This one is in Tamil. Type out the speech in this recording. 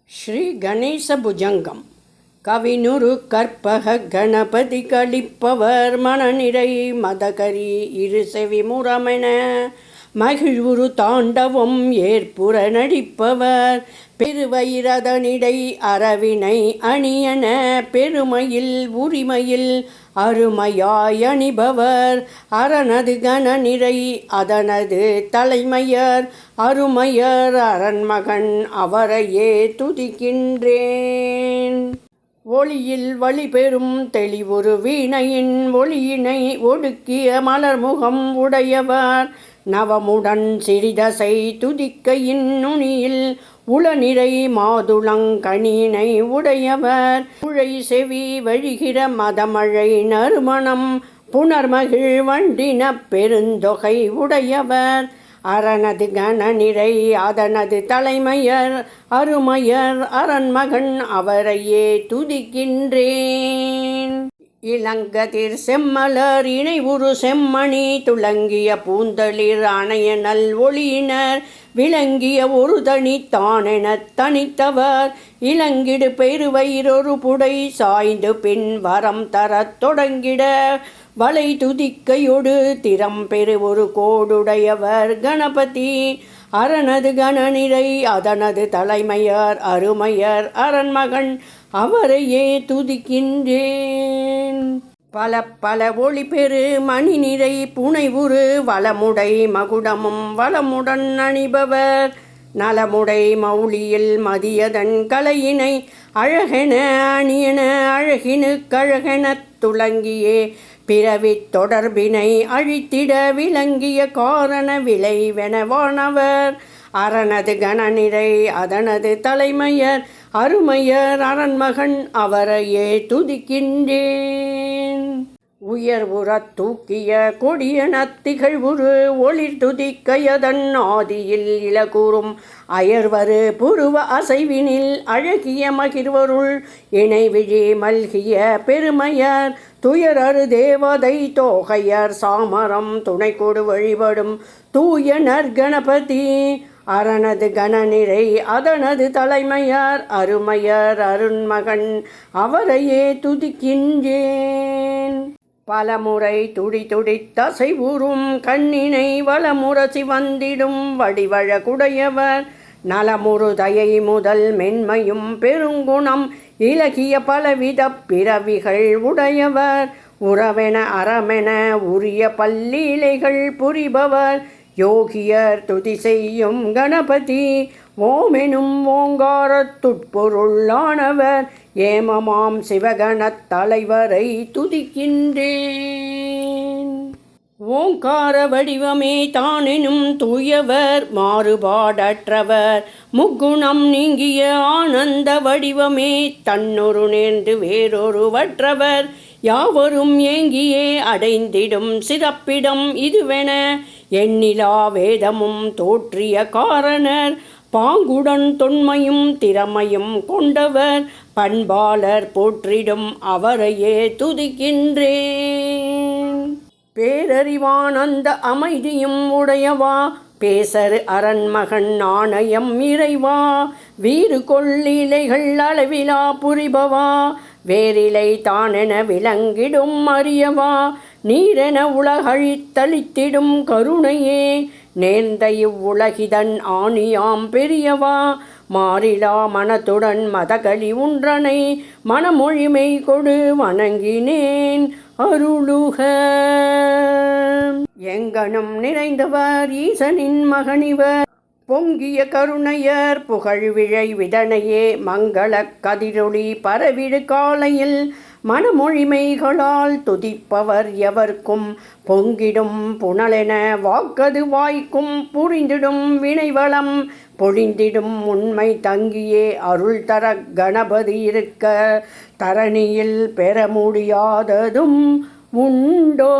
ஸ்ரீ கணேச புஜங்கம். கவினுரு கற்பக கணபதி கழிப்பவர் மனநிறை மதகரி இருசெவி முரமென மகிழ்வுரு தாண்டவம் ஏற்புற நடிப்பவர் பெருவயிரதனிடை அரவினை அணியன பெருமையில் உரிமையில் அருமையாய் அணிபவர் அரணது கணநிறை அதனது தலைமையர் அருமையர் அரண்மகன் அவரையே துதிக்கின்றேன். ஒளியில் வழிபெறும் தெளிவுறு வீணையின் ஒளியினை ஒடுக்கிய மலர்முகம் உடையவர் நவமுடன் சிறிதசை துதிக்கையின் நுனியில் உளநிறை மாதுளங்கனியினை உடையவர் உழை செவி வழிகிற மதமழை நறுமணம் புனர்மகிழ் வண்டின பெருந்தொகை உடையவர் அரணது கணநிறை அதனது தலைமையர் அருமையர் அரண்மகன் அவரையே துதிக்கின்றேன். இளங்கதிர் செம்மலர் இணை உரு செம்மணி துளங்கிய பூந்தளிர் அணைய நல் ஒளியினர் விளங்கிய ஒரு தனி தானெனத் தனித்தவர் இளங்கிடு பெருவயிரொரு புடை சாய்ந்து பின் வரம் தரத் தொடங்கிட வளை துதிக்கையொடு திறம் பெரு ஒரு கோடுடையவர் கணபதி அரணது கணநிறை அதனது தலைமையர் அருமையர் அரண்மகன் அவரையே துதிக்கின்றேன். பல பல ஒளி பெரு மணி நிறை புனைவுறு வளமுடை மகுடமும் வளமுடன் அணிபவர் நலமுடை மௌலியில் மதியதன் கலையினை அழகென அணியன அழகினு கழகெனத் துளங்கியே பிறவி தொடர்பினை அழித்திட விளங்கிய காரண விளைவெனவானவர் அரணது கணநிறை அதனது தலைமையர் அருமையர் அரண்மகன் அவரையே துதிக்கின்றேன். உயர்வுறத் தூக்கிய கொடியன திகழ்வுரு ஒளிர் துதிக்கையதன் ஆதியில் இளகூறும் அயர்வரு புருவ அசைவினில் அழகிய மகிழ்வருள் இணைவிழி மல்கிய பெருமையர் துயரரு தேவதை தோகையர் சாமரம் துணை கொடு வழிபடும் தூய நற்கணபதி அரணது கணநிறை அதனது தலைமையர் அருமையர் அருண்மகன் அவரையே துதிக்கின்றேன். பலமுறை துடி துடித்தசைவுறும் கண்ணினை வளமுரசி வந்திடும் வடிவழகுடையவர் நலமுறு தயை முதல் மென்மையும் பெருங்குணம் இலகிய பலவித பிறவிகள் உடையவர் உறவென அறமென உரிய பல்லீலைகள் புரிபவர் யோகியர் துதி செய்யும் கணபதி ஓமெனும் ஓங்காரத்துட்பொருளானவர் ஏமமாம் சிவகணத் தலைவரை துதிக்கின்றேன். ஓங்கார வடிவமே தானெனும் தூயவர் மாறுபாடற்றவர் முக்குணம் நீங்கிய ஆனந்த வடிவமே தன்னொரு நேர்ந்து வேறொருவற்றவர் யாவரும் ஏங்கியே அடைந்திடும் சிறப்பிடம் இதுவென எண்ணிலா வேதமும் தோற்றிய காரணர் பாங்குடன் தொன்மையும் திறமையும் கொண்டவர் பண்பாளர் போற்றிடும் அவரையே துதிக்கின்றேன். பேரறிவானந்த அமைதியும் உடையவா பேசரு அரண்மகன் நாணயம் இறைவா வீறு கொள்ளிலைகள் அளவிலா புரிபவா வேரிலை தானென விளங்கிடும் அறியவா நீரென உலகழித்தளித்திடும் கருணையே நேர்ந்த இவ்வுலகிதன் ஆணியாம் பெரியவா மாறிலா மனத்துடன் மதகளி உன்றனை மனமொழிமை கொடு வணங்கினேன் அருளுக. எங்கனும் நிறைந்தவர் ஈசனின் மகனிவர் பொங்கிய கருணையர் புகழ்விழை விதனையே மங்கள கதிரொளி பரவிடு காலையில் மனமொழிமைகளால் துதிப்பவர் எவர்க்கும் பொங்கிடும் புனலென வாக்கது வாய்க்கும் புரிந்திடும் வினைவளம் பொழிந்திடும் உண்மை தங்கியே அருள் தர கணபதி இருக்க தரணியில் பெற முடியாததும் உண்டோ.